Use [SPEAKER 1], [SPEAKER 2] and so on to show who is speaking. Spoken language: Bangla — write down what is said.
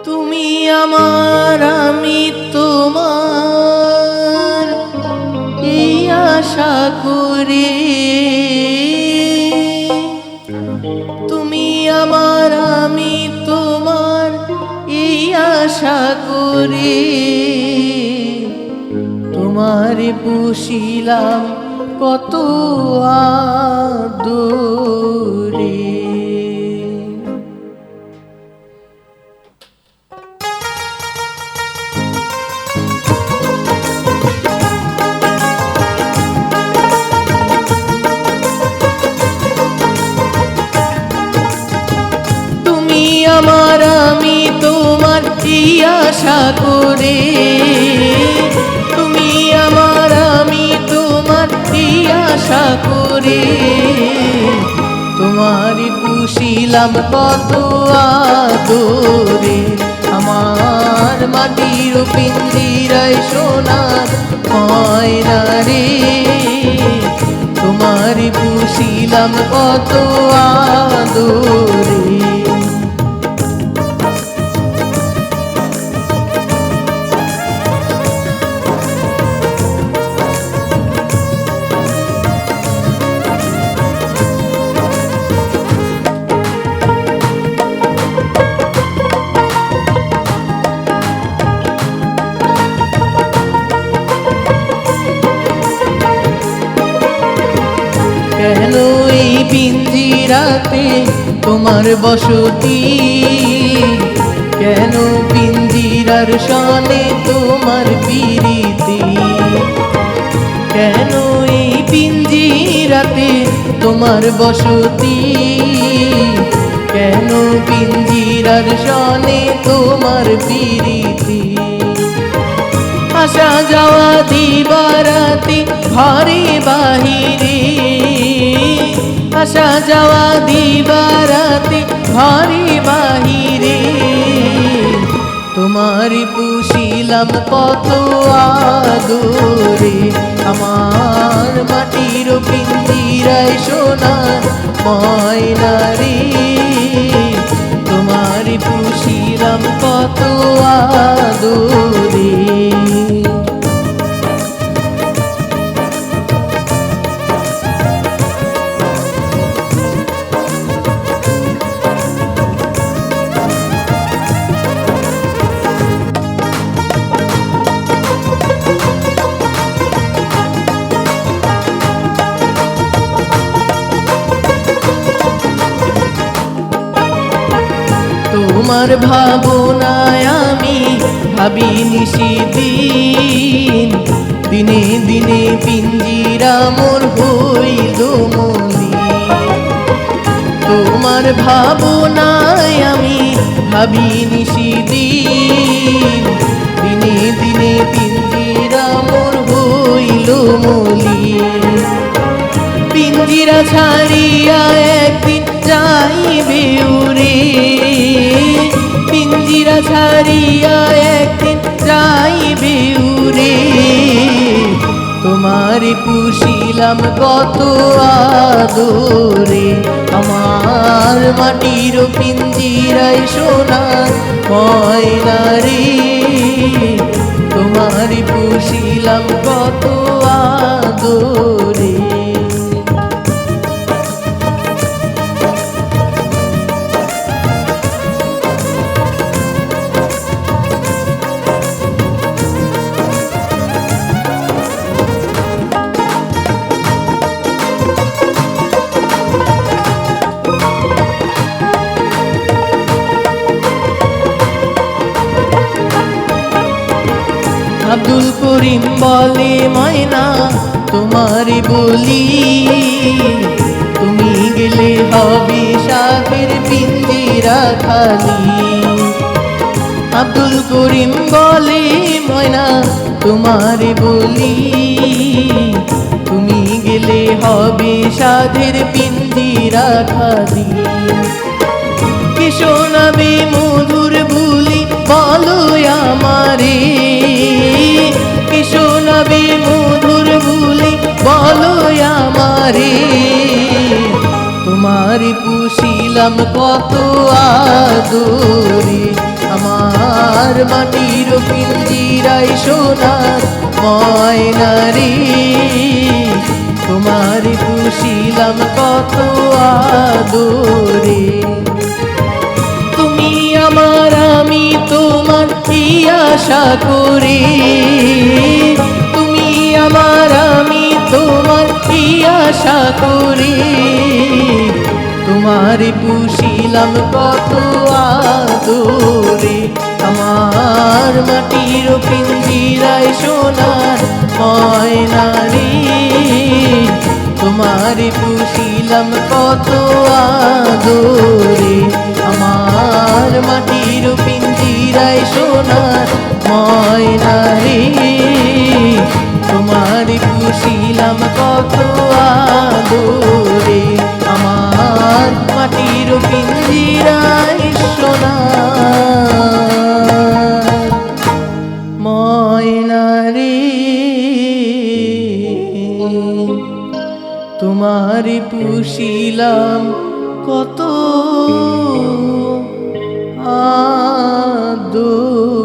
[SPEAKER 1] তুমি আমার, আমি তোমার, এই আশা করি। তুমি আমার, আমি তোমার, এই আশা করি। তোমারে পুষিলাম কত আদরে। তুমি আমার, আমি তোমার, এই আশা করে। তুমি আমার, আমি তোমার, এই আশা করে। তোমারই পুষিলাম কত আদরে। আমার মাটির পিঞ্জিরায় সোনার ময়না রে। তোমারই পুষিলাম কত আদরে। কেন এই পিঞ্জিরাতে তোমার বসতি? কেন পিঞ্জিরার সনে তোমার প্রীতি? কেন এই পিঞ্জিরাতে তোমার বসতি? কেন পিঞ্জিরার সনে তোমার প্রীতি? আসা যাওয়া দিবারাতি ঘরে বাহিরে। আসা যাওয়া দিবারাতি ঘরে বাহিরে। তোমারই পুষিলাম কত আদরে। আমার মাটির পিঞ্জিরায় সোনার ময়না রে। তোমারই পুষিলাম কত আদরে। তোমার ভাবনায় আমি ভাবি নিশিদিন। দিনে দিনে পিঞ্জিরা মোর হইল মলিন। তোমার ভাবনায় আমি ভাবি নিশিদিন। দিনে দিনে পিঞ্জিরা মোর হইল মলিন। পিঞ্জিরা ছাড়িয়া একদিন যাইবে উড়ে। পিঞ্জিরা ছাড়িয়া একদিন যাইবে উড়ে। তোমারে পুষিলাম কত আদরে। আমার মাটির পিঞ্জিরায় সোনার ময়না রে। তোমারে পুষিলাম কত আদরে। আব্দুল করিম বলে ময়না তোমারে বলি। তুমি গেলে হবে সাগের পিঞ্জিরা খালি। আব্দুল করিম বলে ময়না তোমারে বলি। তুমি গেলে হবে সাধের পিঞ্জিরা খালি। কি শোনাবে মধুর বুলি বলো আমারে। কি শোনাবে মধুর বুলি বলো আমারে। তোমার পুষি পুষিলাম কত আদরে, আমার মাটির পিঞ্জিরায় সোনার ময়না রে, তোমারে পুষিলাম কত আদরে। তুমি আমার আমি তোমার কি আশা করি, তুমি আমার আমি তোমার কি আশা করি, তোমারে পুষিলাম কত আদরে, আমার মাটির পিঞ্জিরায় সোনার ময়না রে, তোমারে পুষিলাম কত আদরে, আমার মাটির পিঞ্জিরায় সোনার ময়না রে, তোমারে পুষিলাম কত আদরে, আমার মাটির পিঞ্জিরায় সোনার ময়না রে, তোমারে পুষিলাম কত আদরে।